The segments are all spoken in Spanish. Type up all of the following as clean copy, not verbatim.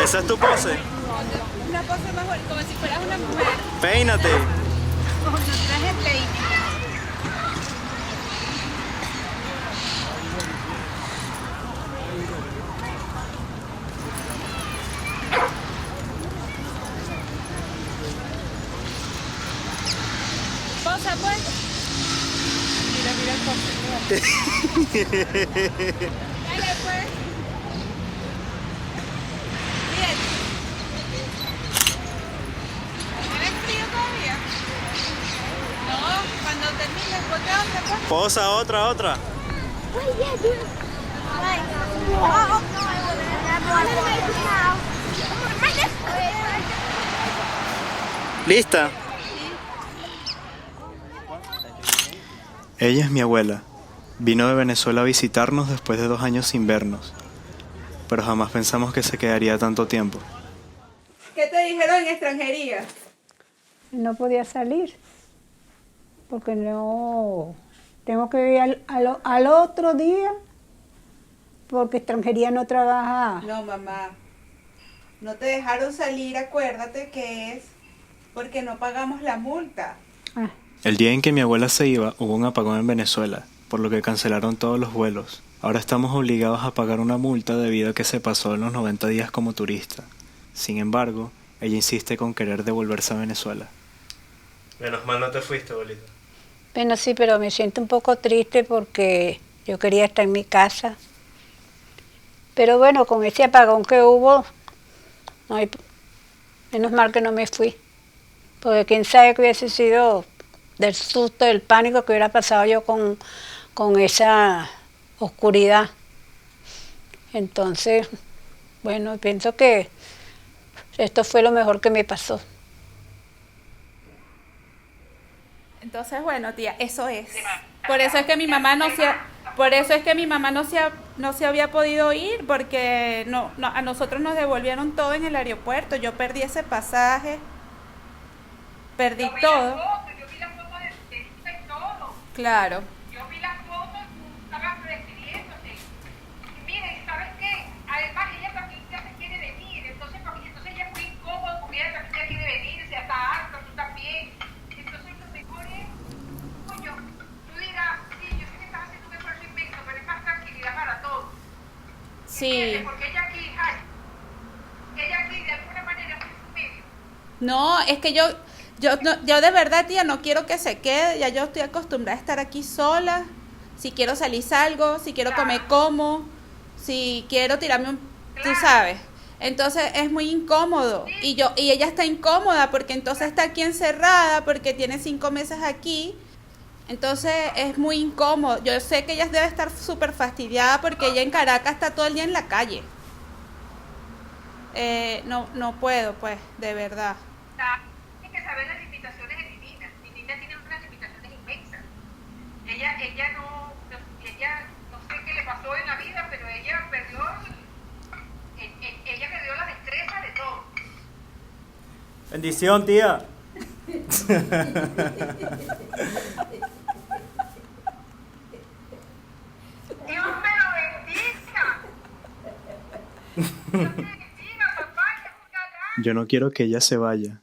¿Esa es tu pose? Una pose más bonita, como si fueras una mujer. Peínate. No traje peine. Posa pues. Mira el pose. Dale pues. Bien. ¿Tienes frío todavía? No, cuando termines, ponte otra pues. Posa, otra. ¿Lista? Ella es mi abuela. Vino de Venezuela a visitarnos después de 2 años sin vernos, pero jamás pensamos que se quedaría tanto tiempo. ¿Qué te dijeron en extranjería? No podía salir porque no tengo que ir al otro día porque extranjería no trabaja. No, mamá. No te dejaron salir, acuérdate que es porque no pagamos la multa. Ah, El día en que mi abuela se iba, hubo un apagón en Venezuela, por lo que cancelaron todos los vuelos. Ahora estamos obligados a pagar una multa debido a que se pasó en los 90 días como turista. Sin embargo, ella insiste con querer devolverse a Venezuela. Menos mal no te fuiste, abuelita. bueno, sí, pero me siento un poco triste porque yo quería estar en mi casa. Pero bueno, con ese apagón que hubo, no hay, menos mal que no me fui. Porque quién sabe qué hubiese sido del susto, del pánico que hubiera pasado yo con esa oscuridad. Entonces, bueno, pienso que esto fue lo mejor que me pasó. Entonces, bueno, tía, eso es. Por eso es que mi mamá no se por eso es que mi mamá no se había podido ir porque a nosotros nos devolvieron todo en el aeropuerto. Yo perdí ese pasaje. Perdí todo. Yo vi las fotos de todo. Claro. Yo vi las fotos, tú estabas despidiéndote. Y miren, ¿sabes qué? Además, ella también ya se quiere venir. Entonces ella es muy incómoda porque ella también ya quiere venir, se está harta, tú también. Entonces, lo mejor es, coño, tú dirás, sí, yo sé que estás haciendo un esfuerzo inmenso, pero es más tranquilidad para todos. Sí. ¿Entiendes? Porque ella aquí, de alguna manera, es su medio. No, es que yo de verdad, tía, no quiero que se quede. Ya yo estoy acostumbrada a estar aquí sola. Si quiero salir, salgo. Si quiero comer, como. Si quiero tirarme tú sabes. Entonces es muy incómodo. Y ella está incómoda porque entonces está aquí encerrada porque tiene 5 meses aquí. Entonces es muy incómodo. Yo sé que ella debe estar súper fastidiada porque ella en Caracas está todo el día en la calle. No puedo, pues, de verdad. Hay que saber las limitaciones de Nina. Nina tiene unas limitaciones inmensas. Ella no sé qué le pasó en la vida, pero ella perdió la destreza de todo. Bendición, tía. Dios me lo bendiga. Dios me bendiga, papá. Ella es un galán. Yo no quiero que ella se vaya.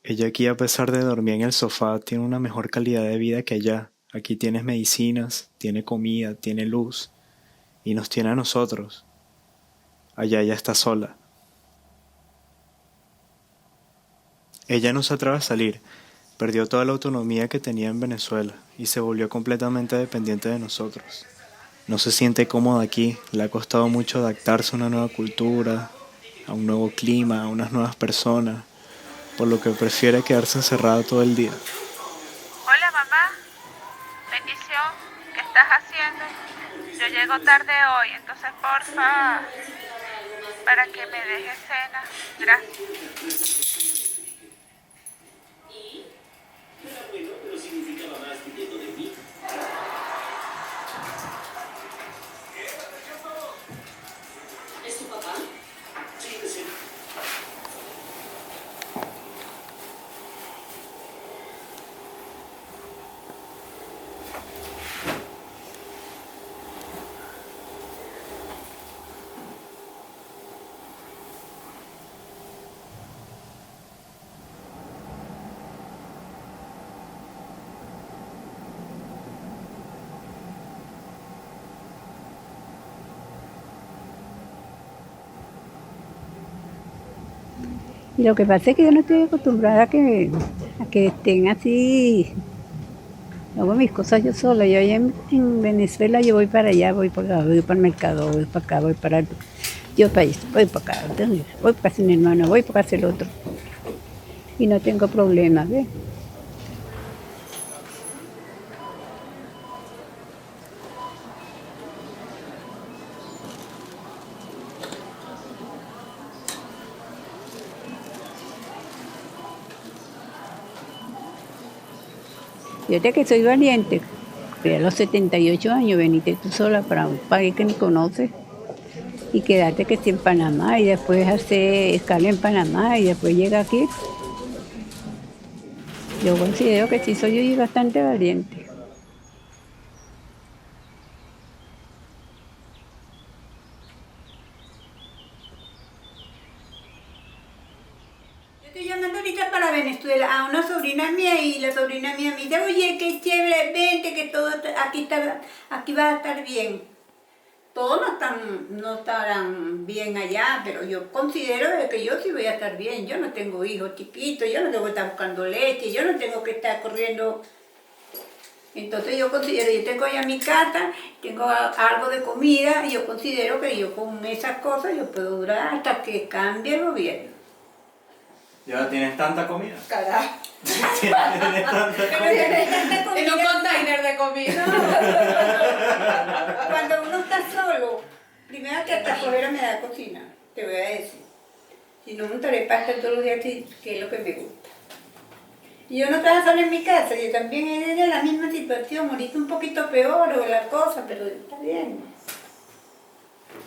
Ella aquí, a pesar de dormir en el sofá, tiene una mejor calidad de vida que allá. Aquí tienes medicinas, tiene comida, tiene luz y nos tiene a nosotros. Allá ella está sola. Ella no se atreve a salir, perdió toda la autonomía que tenía en Venezuela y se volvió completamente dependiente de nosotros. No se siente cómoda aquí, le ha costado mucho adaptarse a una nueva cultura, a un nuevo clima, a unas nuevas personas, por lo que prefiere quedarse encerrada todo el día. Hola mamá, bendición, ¿qué estás haciendo? Yo llego tarde hoy, entonces porfa, para que me dejes cena, gracias. Y lo que pasa es que yo no estoy acostumbrada a que estén así. Hago mis cosas yo sola. Yo allá en Venezuela yo voy para allá, voy para acá, voy para el mercado, voy para acá, voy para yo país, voy para acá, voy para casa de mi hermano, voy para casa del otro. Y no tengo problemas, ¿ves? Fíjate que soy valiente. Pero a los 78 años veniste tú sola para un país que ni conoces y quedarte que esté en Panamá y después hacer escala en Panamá y después llega aquí. Yo considero que sí soy bastante valiente. Yo estoy llamando ahorita para Venezuela a una sobrina mía y la sobrina mía me dice, oye, qué chévere, vente, que todo aquí va a estar bien. Todos no estarán bien allá, pero yo considero que yo sí voy a estar bien. Yo no tengo hijos chiquitos, yo no tengo que estar buscando leche, yo no tengo que estar corriendo. Entonces yo considero, yo tengo allá mi casa, tengo algo de comida y yo considero que yo con esas cosas yo puedo durar hasta que cambie el gobierno. ¿Ya tienes tanta comida? Carajo. ¿Tienes tanta comida? En un container de comida. Cuando uno está solo, primero que hasta flojera me da cocina, te voy a decir. Si no montaré pasta todos los días, que es lo que me gusta. Y yo no estaba sola en mi casa, yo también era de la misma situación, ahorita un poquito peor o la cosa, pero está bien.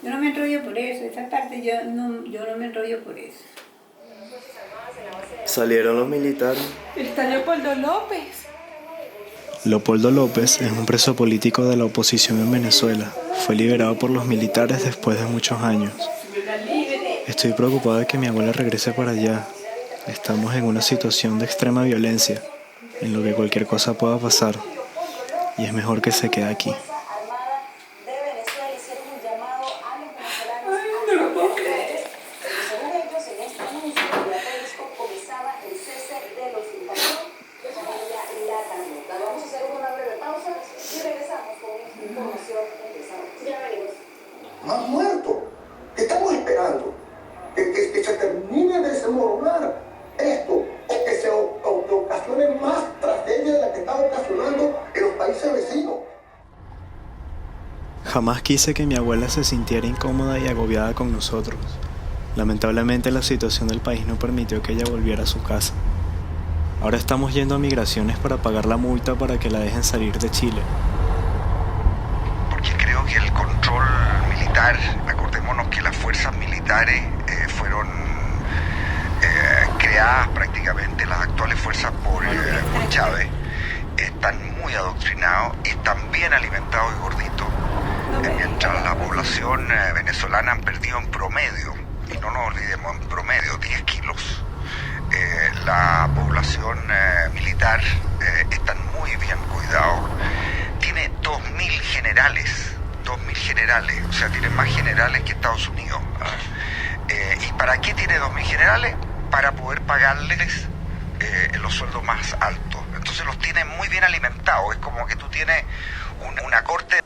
Yo no me enrollo por eso, esa parte yo no me enrollo por eso. Salieron los militares. Está Leopoldo López. Leopoldo López es un preso político de la oposición en Venezuela. Fue liberado por los militares después de muchos años. Estoy preocupado de que mi abuela regrese para allá. Estamos en una situación de extrema violencia, en lo que cualquier cosa pueda pasar. Y es mejor que se quede aquí. Más muertos. Estamos esperando que se termine de desmoronar esto o que se ocasione más tragedia de la que está ocasionando en los países vecinos. Jamás quise que mi abuela se sintiera incómoda y agobiada con nosotros. Lamentablemente la situación del país no permitió que ella volviera a su casa. Ahora estamos yendo a migraciones para pagar la multa para que la dejen salir de Chile. Porque creo que el control militar, acordémonos que las fuerzas militares fueron creadas prácticamente, las actuales fuerzas por Chávez, están muy adoctrinados, están bien alimentados y gorditos, mientras la población venezolana han perdido en promedio, y no nos olvidemos, en promedio 10 kilos. La población militar están muy bien cuidados. Tiene 2.000 generales, o sea, tiene más generales que Estados Unidos. ¿Y para qué tiene 2.000 generales? Para poder pagarles los sueldos más altos. Entonces los tiene muy bien alimentados. Es como que tú tienes una corte.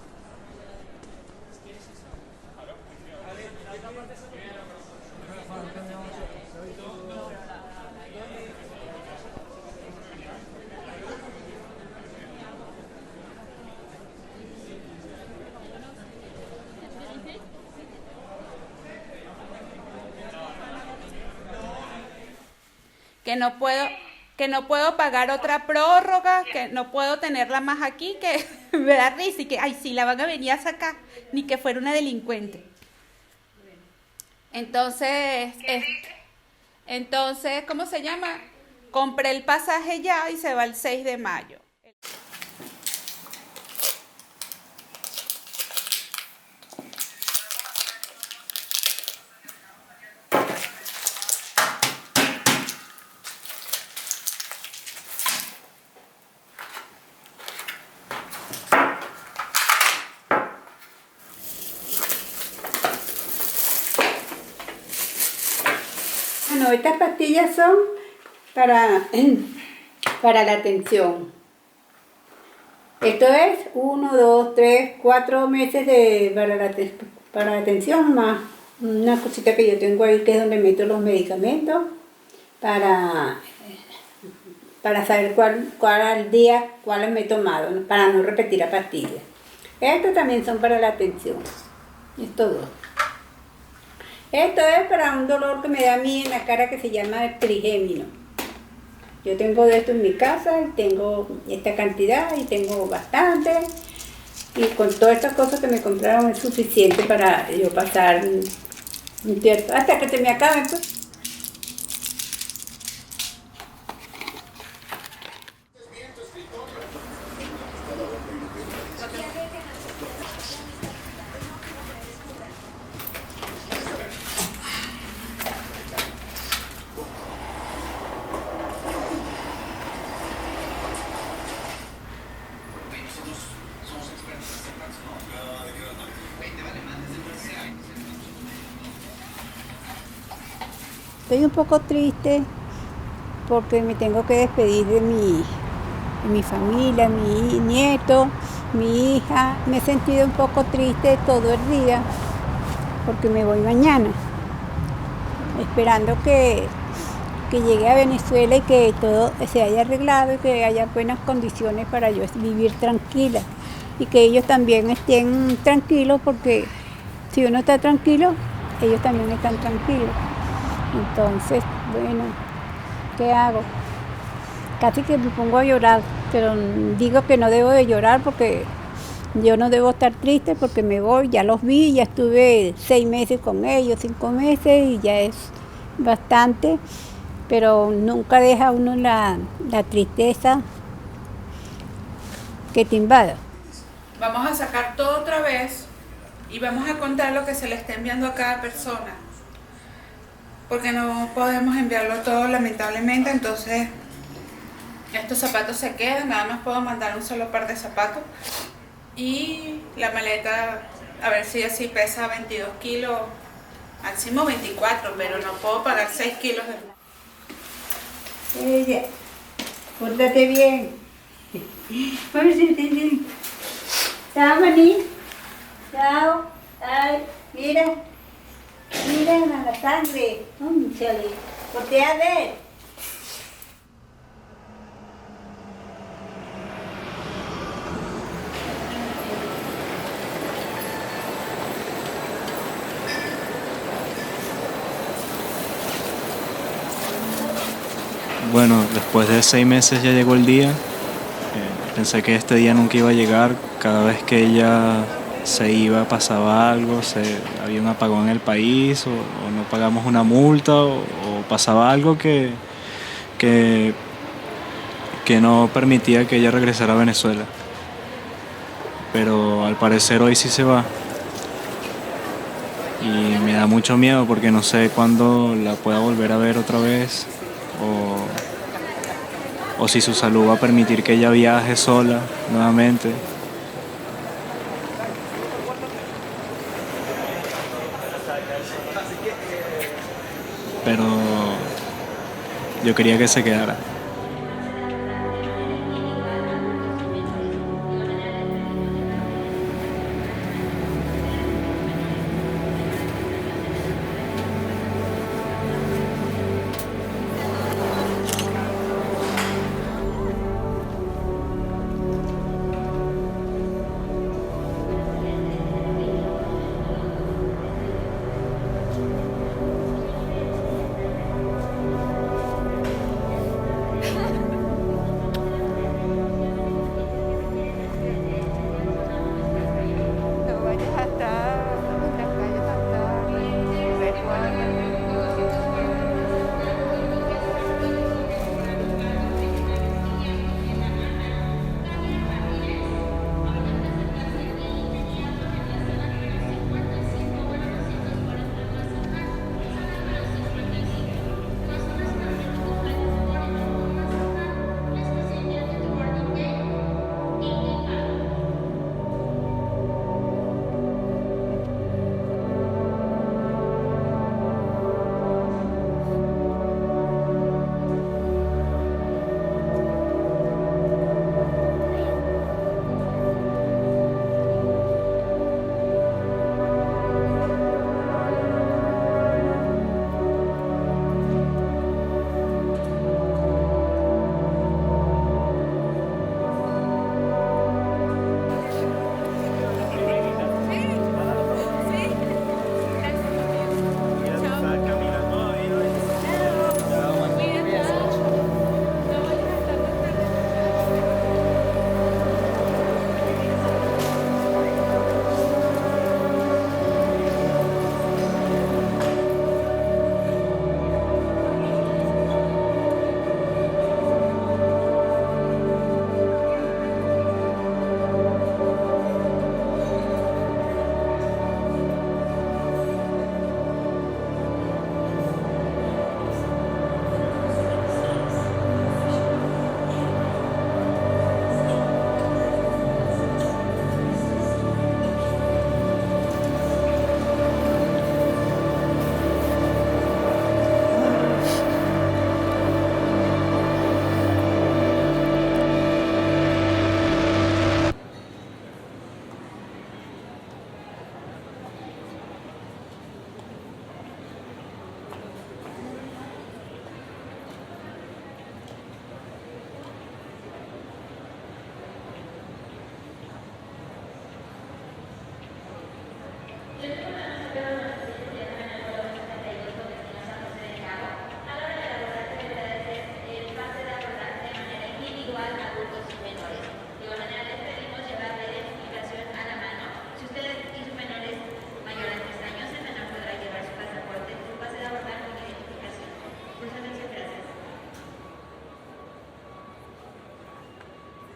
Que no puedo pagar otra prórroga, que no puedo tenerla más aquí, que me da risa y que, ay, sí, la van a venir a sacar, ni que fuera una delincuente. Entonces, ¿cómo se llama? Compré el pasaje ya y se va el 6 de mayo. Bueno, Bueno, estas pastillas son para, para la tensión. Esto es 1, 2, 3, 4 meses para la tensión, más una cosita que yo tengo ahí que es donde meto los medicamentos para saber cuál al día, cuáles me he tomado, ¿no? Para no repetir la pastilla. Estos también son para la tensión. Estos dos. Esto es para un dolor que me da a mí en la cara que se llama trigémino. Yo tengo de esto en mi casa y tengo esta cantidad y tengo bastante. Y con todas estas cosas que me compraron es suficiente para yo pasar un tiempo hasta que se me acaben, pues. Estoy un poco triste porque me tengo que despedir de mi familia, mi nieto, mi hija. Me he sentido un poco triste todo el día porque me voy mañana, esperando que llegue a Venezuela y que todo se haya arreglado y que haya buenas condiciones para yo vivir tranquila y que ellos también estén tranquilos, porque si uno está tranquilo, ellos también están tranquilos. Entonces, bueno, ¿qué hago? Casi que me pongo a llorar, pero digo que no debo de llorar porque yo no debo estar triste porque me voy, ya los vi, ya estuve 6 meses con ellos, 5 meses y ya es bastante, pero nunca deja uno la tristeza que te invada. Vamos a sacar todo otra vez y vamos a contar lo que se le está enviando a cada persona. Porque no podemos enviarlo todo, lamentablemente, entonces estos zapatos se quedan, nada más puedo mandar un solo par de zapatos. Y la maleta, a ver si así pesa 22 kilos, máximo 24, pero no puedo pagar 6 kilos de... Ella, pórtate bien. Pórtate bien. Chao, maní. Chao. Ay, mira. Mira la sangre. Cónchale. Voltea a ver. Bueno, después de 6 meses ya llegó el día. Pensé que este día nunca iba a llegar. Cada vez que ella se iba pasaba algo, había un apagón en el país, o no pagamos una multa, o pasaba algo que no permitía que ella regresara a Venezuela. Pero al parecer hoy sí se va. Y me da mucho miedo porque no sé cuándo la pueda volver a ver otra vez, o si su salud va a permitir que ella viaje sola nuevamente. Pero yo quería que se quedara.